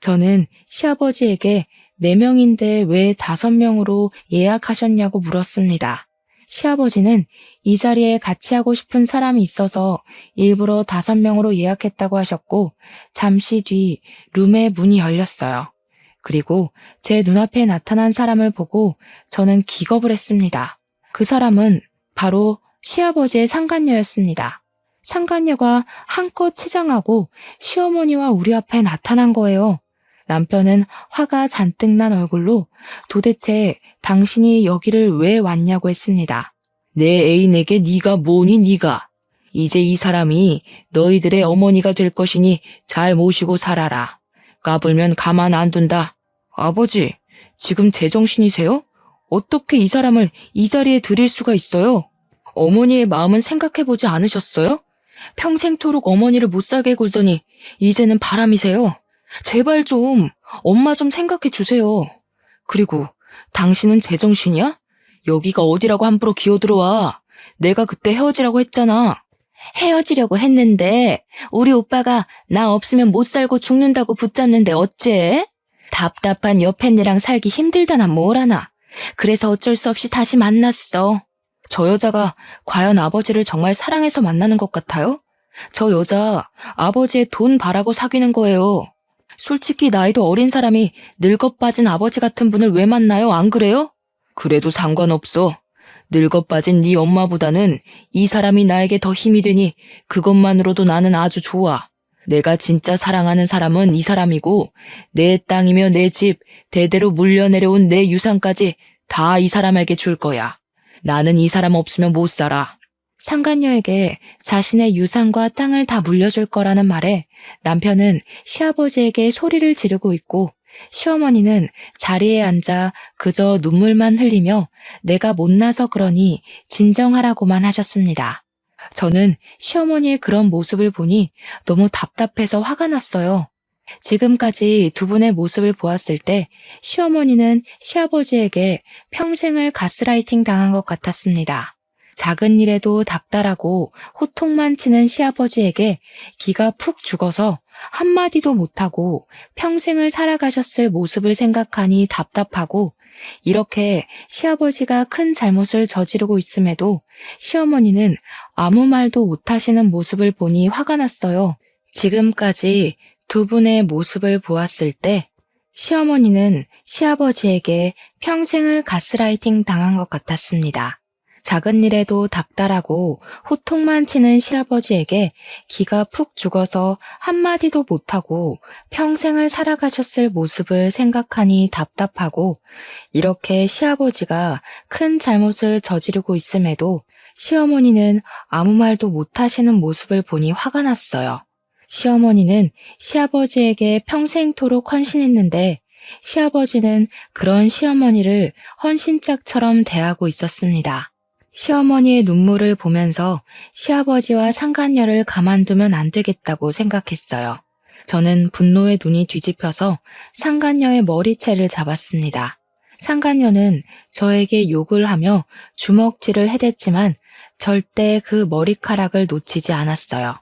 저는 시아버지에게 4명인데 왜 5명으로 예약하셨냐고 물었습니다. 시아버지는 이 자리에 같이 하고 싶은 사람이 있어서 일부러 5명으로 예약했다고 하셨고 잠시 뒤 룸의 문이 열렸어요. 그리고 제 눈앞에 나타난 사람을 보고 저는 기겁을 했습니다. 그 사람은 바로 시아버지의 상간녀였습니다. 상간녀가 한껏 치장하고 시어머니와 우리 앞에 나타난 거예요. 남편은 화가 잔뜩 난 얼굴로 도대체 당신이 여기를 왜 왔냐고 했습니다. 내 애인에게 네가 뭐니 네가. 이제 이 사람이 너희들의 어머니가 될 것이니 잘 모시고 살아라. 까불면 가만 안 둔다. 아버지, 지금 제정신이세요? 어떻게 이 사람을 이 자리에 들일 수가 있어요? 어머니의 마음은 생각해보지 않으셨어요? 평생토록 어머니를 못 살게 굴더니 이제는 바람이세요. 제발 좀 엄마 좀 생각해 주세요. 그리고 당신은 제정신이야? 여기가 어디라고 함부로 기어들어와. 내가 그때 헤어지라고 했잖아. 헤어지려고 했는데 우리 오빠가 나 없으면 못 살고 죽는다고 붙잡는데 어째? 답답한 여편네랑 살기 힘들다나 뭐라나. 그래서 어쩔 수 없이 다시 만났어. 저 여자가 과연 아버지를 정말 사랑해서 만나는 것 같아요? 저 여자 아버지의 돈 바라고 사귀는 거예요. 솔직히 나이도 어린 사람이 늙어 빠진 아버지 같은 분을 왜 만나요? 안 그래요? 그래도 상관없어. 늙어 빠진 네 엄마보다는 이 사람이 나에게 더 힘이 되니 그것만으로도 나는 아주 좋아. 내가 진짜 사랑하는 사람은 이 사람이고 내 땅이며 내 집, 대대로 물려내려온 내 유산까지 다 이 사람에게 줄 거야. 나는 이 사람 없으면 못 살아. 상간녀에게 자신의 유산과 땅을 다 물려줄 거라는 말에 남편은 시아버지에게 소리를 지르고 있고 시어머니는 자리에 앉아 그저 눈물만 흘리며 내가 못나서 그러니 진정하라고만 하셨습니다. 저는 시어머니의 그런 모습을 보니 너무 답답해서 화가 났어요. 지금까지 두 분의 모습을 보았을 때 시어머니는 시아버지에게 평생을 가스라이팅 당한 것 같았습니다. 작은 일에도 닥달하고 호통만 치는 시아버지에게 기가 푹 죽어서 한마디도 못하고 평생을 살아가셨을 모습을 생각하니 답답하고, 이렇게 시아버지가 큰 잘못을 저지르고 있음에도 시어머니는 아무 말도 못하시는 모습을 보니 화가 났어요. 지금까지 두 분의 모습을 보았을 때 시어머니는 시아버지에게 평생을 가스라이팅 당한 것 같았습니다. 작은 일에도 닥달하고 호통만 치는 시아버지에게 기가 푹 죽어서 한마디도 못하고 평생을 살아가셨을 모습을 생각하니 답답하고, 이렇게 시아버지가 큰 잘못을 저지르고 있음에도 시어머니는 아무 말도 못하시는 모습을 보니 화가 났어요. 시어머니는 시아버지에게 평생토록 헌신했는데 시아버지는 그런 시어머니를 헌신짝처럼 대하고 있었습니다. 시어머니의 눈물을 보면서 시아버지와 상간녀를 가만두면 안 되겠다고 생각했어요. 저는 분노에 눈이 뒤집혀서 상간녀의 머리채를 잡았습니다. 상간녀는 저에게 욕을 하며 주먹질을 해댔지만 절대 그 머리카락을 놓치지 않았어요.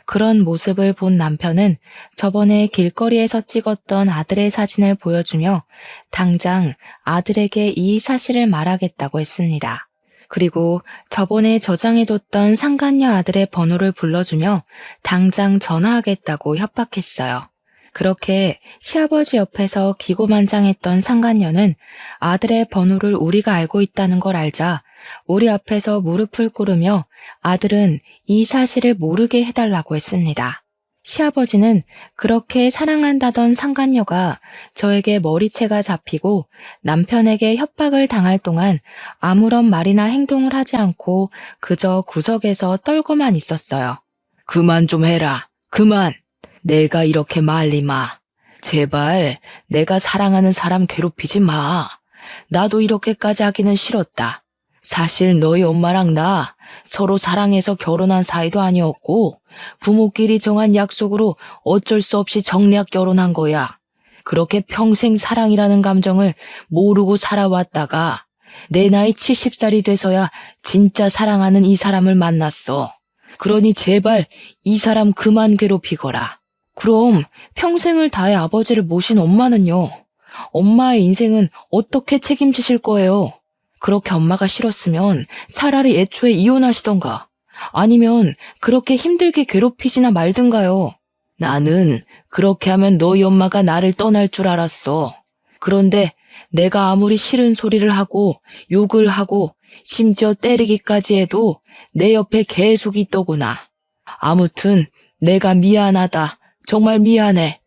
그런 모습을 본 남편은 저번에 길거리에서 찍었던 아들의 사진을 보여주며 당장 아들에게 이 사실을 말하겠다고 했습니다. 그리고 저번에 저장해뒀던 상간녀 아들의 번호를 불러주며 당장 전화하겠다고 협박했어요. 그렇게 시아버지 옆에서 기고만장했던 상간녀는 아들의 번호를 우리가 알고 있다는 걸 알자 우리 앞에서 무릎을 꿇으며 아들은 이 사실을 모르게 해달라고 했습니다. 시아버지는 그렇게 사랑한다던 상간녀가 저에게 머리채가 잡히고 남편에게 협박을 당할 동안 아무런 말이나 행동을 하지 않고 그저 구석에서 떨고만 있었어요. 그만 좀 해라. 그만. 내가 이렇게 말리 마. 제발 내가 사랑하는 사람 괴롭히지 마. 나도 이렇게까지 하기는 싫었다. 사실 너희 엄마랑 나 서로 사랑해서 결혼한 사이도 아니었고 부모끼리 정한 약속으로 어쩔 수 없이 정략 결혼한 거야. 그렇게 평생 사랑이라는 감정을 모르고 살아왔다가 내 나이 70살이 돼서야 진짜 사랑하는 이 사람을 만났어. 그러니 제발 이 사람 그만 괴롭히거라. 그럼 평생을 다해 아버지를 모신 엄마는요? 엄마의 인생은 어떻게 책임지실 거예요? 그렇게 엄마가 싫었으면 차라리 애초에 이혼하시던가 아니면 그렇게 힘들게 괴롭히시나 말든가요. 나는 그렇게 하면 너희 엄마가 나를 떠날 줄 알았어. 그런데 내가 아무리 싫은 소리를 하고 욕을 하고 심지어 때리기까지 해도 내 옆에 계속 있더구나. 아무튼 내가 미안하다. 정말 미안해.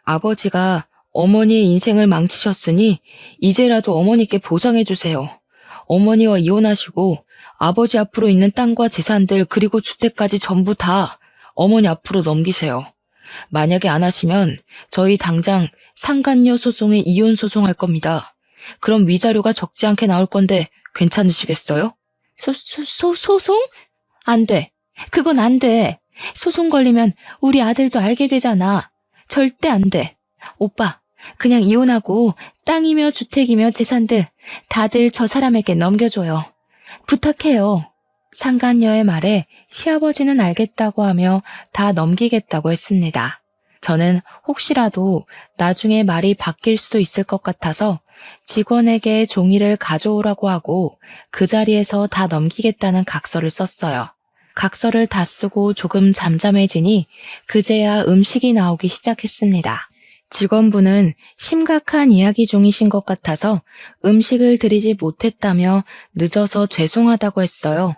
아버지가 어머니의 인생을 망치셨으니 이제라도 어머니께 보상해주세요. 어머니와 이혼하시고 아버지 앞으로 있는 땅과 재산들 그리고 주택까지 전부 다 어머니 앞으로 넘기세요. 만약에 안 하시면 저희 당장 상간녀 소송에 이혼 소송할 겁니다. 그럼 위자료가 적지 않게 나올 건데 괜찮으시겠어요? 소송? 안 돼. 그건 안 돼. 소송 걸리면 우리 아들도 알게 되잖아. 절대 안 돼. 오빠, 그냥 이혼하고 땅이며 주택이며 재산들 다들 저 사람에게 넘겨줘요. 부탁해요. 상간녀의 말에 시아버지는 알겠다고 하며 다 넘기겠다고 했습니다. 저는 혹시라도 나중에 말이 바뀔 수도 있을 것 같아서 직원에게 종이를 가져오라고 하고 그 자리에서 다 넘기겠다는 각서를 썼어요. 각서를 다 쓰고 조금 잠잠해지니 그제야 음식이 나오기 시작했습니다. 직원분은 심각한 이야기 중이신 것 같아서 음식을 드리지 못했다며 늦어서 죄송하다고 했어요.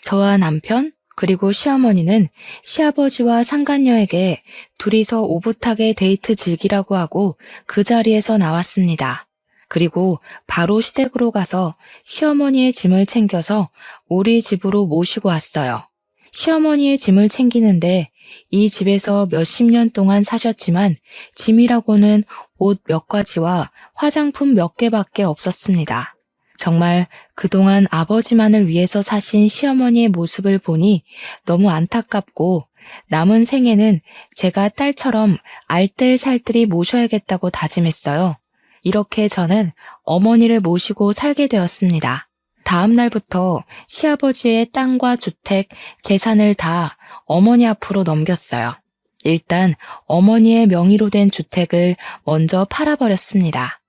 저와 남편 그리고 시어머니는 시아버지와 상간녀에게 둘이서 오붓하게 데이트 즐기라고 하고 그 자리에서 나왔습니다. 그리고 바로 시댁으로 가서 시어머니의 짐을 챙겨서 우리 집으로 모시고 왔어요. 시어머니의 짐을 챙기는데 이 집에서 몇십 년 동안 사셨지만 짐이라고는 옷 몇 가지와 화장품 몇 개밖에 없었습니다. 정말 그동안 아버지만을 위해서 사신 시어머니의 모습을 보니 너무 안타깝고 남은 생에는 제가 딸처럼 알뜰살뜰히 모셔야겠다고 다짐했어요. 이렇게 저는 어머니를 모시고 살게 되었습니다. 다음 날부터 시아버지의 땅과 주택, 재산을 다 어머니 앞으로 넘겼어요. 일단 어머니의 명의로 된 주택을 먼저 팔아버렸습니다.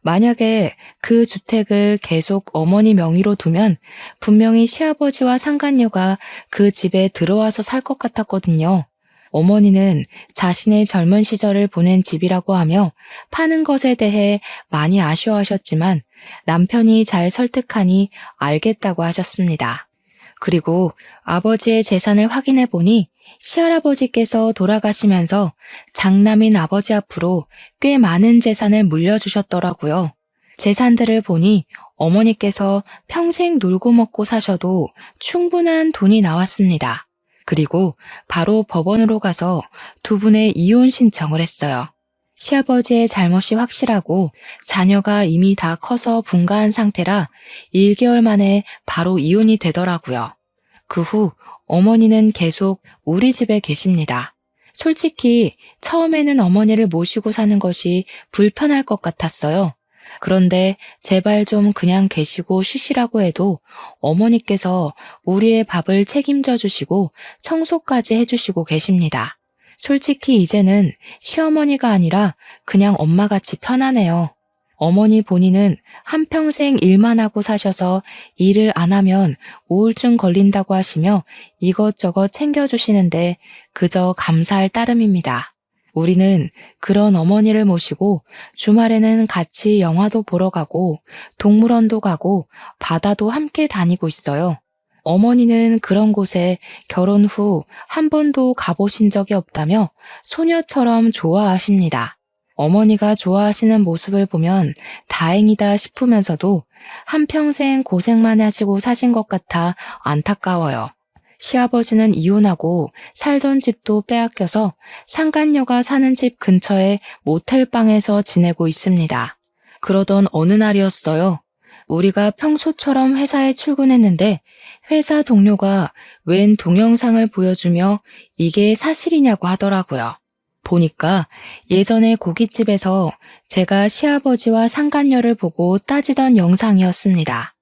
만약에 그 주택을 계속 어머니 명의로 두면 분명히 시아버지와 상간녀가 그 집에 들어와서 살 것 같았거든요. 어머니는 자신의 젊은 시절을 보낸 집이라고 하며 파는 것에 대해 많이 아쉬워하셨지만 남편이 잘 설득하니 알겠다고 하셨습니다. 그리고 아버지의 재산을 확인해 보니 시할아버지께서 돌아가시면서 장남인 아버지 앞으로 꽤 많은 재산을 물려주셨더라고요. 재산들을 보니 어머니께서 평생 놀고 먹고 사셔도 충분한 돈이 나왔습니다. 그리고 바로 법원으로 가서 두 분의 이혼 신청을 했어요. 시아버지의 잘못이 확실하고 자녀가 이미 다 커서 분가한 상태라 1개월 만에 바로 이혼이 되더라고요. 그 후 어머니는 계속 우리 집에 계십니다. 솔직히 처음에는 어머니를 모시고 사는 것이 불편할 것 같았어요. 그런데 제발 좀 그냥 계시고 쉬시라고 해도 어머니께서 우리의 밥을 책임져 주시고 청소까지 해주시고 계십니다. 솔직히 이제는 시어머니가 아니라 그냥 엄마같이 편하네요. 어머니 본인은 한평생 일만 하고 사셔서 일을 안 하면 우울증 걸린다고 하시며 이것저것 챙겨주시는데 그저 감사할 따름입니다. 우리는 그런 어머니를 모시고 주말에는 같이 영화도 보러 가고 동물원도 가고 바다도 함께 다니고 있어요. 어머니는 그런 곳에 결혼 후 한 번도 가보신 적이 없다며 소녀처럼 좋아하십니다. 어머니가 좋아하시는 모습을 보면 다행이다 싶으면서도 한평생 고생만 하시고 사신 것 같아 안타까워요. 시아버지는 이혼하고 살던 집도 빼앗겨서 상간녀가 사는 집 근처의 모텔방에서 지내고 있습니다. 그러던 어느 날이었어요. 우리가 평소처럼 회사에 출근했는데 회사 동료가 웬 동영상을 보여주며 이게 사실이냐고 하더라고요. 보니까 예전에 고깃집에서 제가 시아버지와 상간녀를 보고 따지던 영상이었습니다.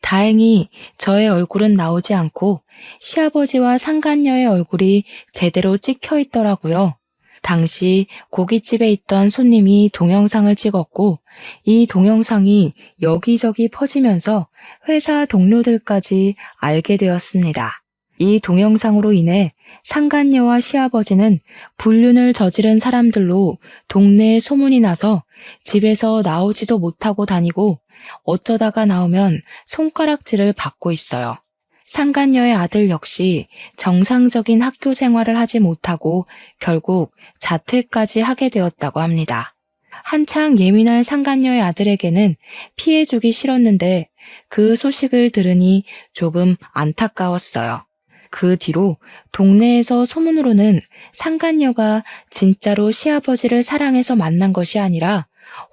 다행히 저의 얼굴은 나오지 않고 시아버지와 상간녀의 얼굴이 제대로 찍혀 있더라고요. 당시 고깃집에 있던 손님이 동영상을 찍었고 이 동영상이 여기저기 퍼지면서 회사 동료들까지 알게 되었습니다. 이 동영상으로 인해 상간녀와 시아버지는 불륜을 저지른 사람들로 동네에 소문이 나서 집에서 나오지도 못하고 다니고 어쩌다가 나오면 손가락질을 받고 있어요. 상간녀의 아들 역시 정상적인 학교 생활을 하지 못하고 결국 자퇴까지 하게 되었다고 합니다. 한창 예민할 상간녀의 아들에게는 피해주기 싫었는데 그 소식을 들으니 조금 안타까웠어요. 그 뒤로 동네에서 소문으로는 상간녀가 진짜로 시아버지를 사랑해서 만난 것이 아니라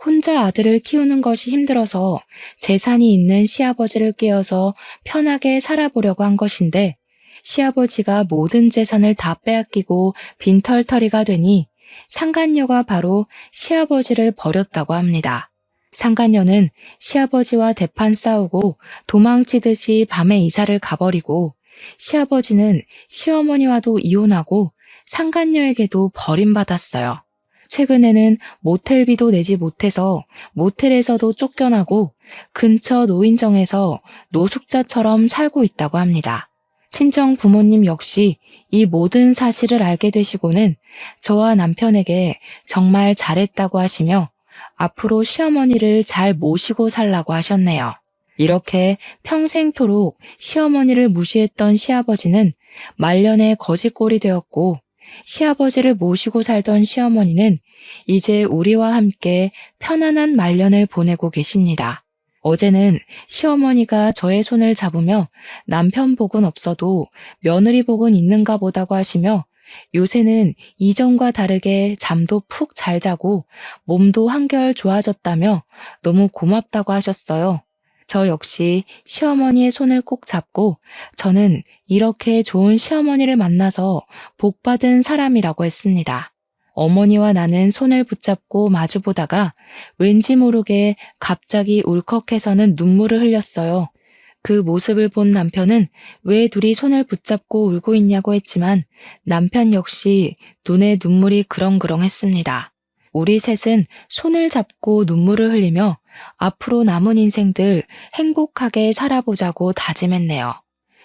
혼자 아들을 키우는 것이 힘들어서 재산이 있는 시아버지를 깨어서 편하게 살아보려고 한 것인데 시아버지가 모든 재산을 다 빼앗기고 빈털터리가 되니 상간녀가 바로 시아버지를 버렸다고 합니다. 상간녀는 시아버지와 대판 싸우고 도망치듯이 밤에 이사를 가버리고 시아버지는 시어머니와도 이혼하고 상간녀에게도 버림받았어요. 최근에는 모텔비도 내지 못해서 모텔에서도 쫓겨나고 근처 노인정에서 노숙자처럼 살고 있다고 합니다. 친정 부모님 역시 이 모든 사실을 알게 되시고는 저와 남편에게 정말 잘했다고 하시며 앞으로 시어머니를 잘 모시고 살라고 하셨네요. 이렇게 평생토록 시어머니를 무시했던 시아버지는 말년에 거지꼴이 되었고 시아버지를 모시고 살던 시어머니는 이제 우리와 함께 편안한 말년을 보내고 계십니다. 어제는 시어머니가 저의 손을 잡으며 남편 복은 없어도 며느리 복은 있는가 보다고 하시며 요새는 이전과 다르게 잠도 푹 잘 자고 몸도 한결 좋아졌다며 너무 고맙다고 하셨어요. 저 역시 시어머니의 손을 꼭 잡고 저는 이렇게 좋은 시어머니를 만나서 복받은 사람이라고 했습니다. 어머니와 나는 손을 붙잡고 마주보다가 왠지 모르게 갑자기 울컥해서는 눈물을 흘렸어요. 그 모습을 본 남편은 왜 둘이 손을 붙잡고 울고 있냐고 했지만 남편 역시 눈에 눈물이 그렁그렁했습니다. 우리 셋은 손을 잡고 눈물을 흘리며 앞으로 남은 인생들 행복하게 살아보자고 다짐했네요.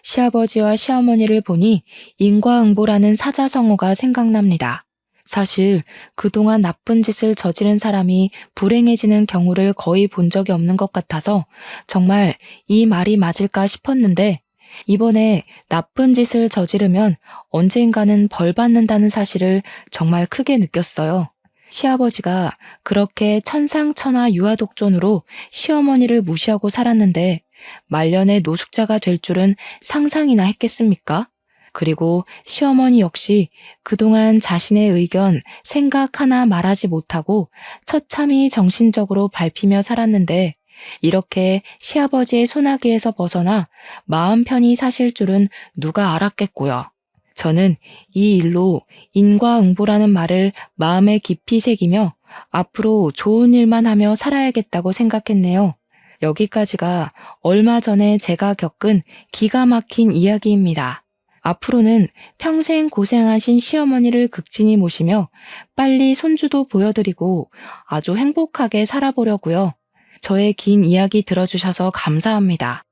시아버지와 시어머니를 보니 인과응보라는 사자성어가 생각납니다. 사실 그동안 나쁜 짓을 저지른 사람이 불행해지는 경우를 거의 본 적이 없는 것 같아서 정말 이 말이 맞을까 싶었는데 이번에 나쁜 짓을 저지르면 언젠가는 벌 받는다는 사실을 정말 크게 느꼈어요. 시아버지가 그렇게 천상천하 유아독존으로 시어머니를 무시하고 살았는데 말년에 노숙자가 될 줄은 상상이나 했겠습니까? 그리고 시어머니 역시 그동안 자신의 의견, 생각 하나 말하지 못하고 처참히 정신적으로 밟히며 살았는데 이렇게 시아버지의 소나기에서 벗어나 마음 편히 사실 줄은 누가 알았겠고요. 저는 이 일로 인과응보라는 말을 마음에 깊이 새기며 앞으로 좋은 일만 하며 살아야겠다고 생각했네요. 여기까지가 얼마 전에 제가 겪은 기가 막힌 이야기입니다. 앞으로는 평생 고생하신 시어머니를 극진히 모시며 빨리 손주도 보여드리고 아주 행복하게 살아보려고요. 저의 긴 이야기 들어주셔서 감사합니다.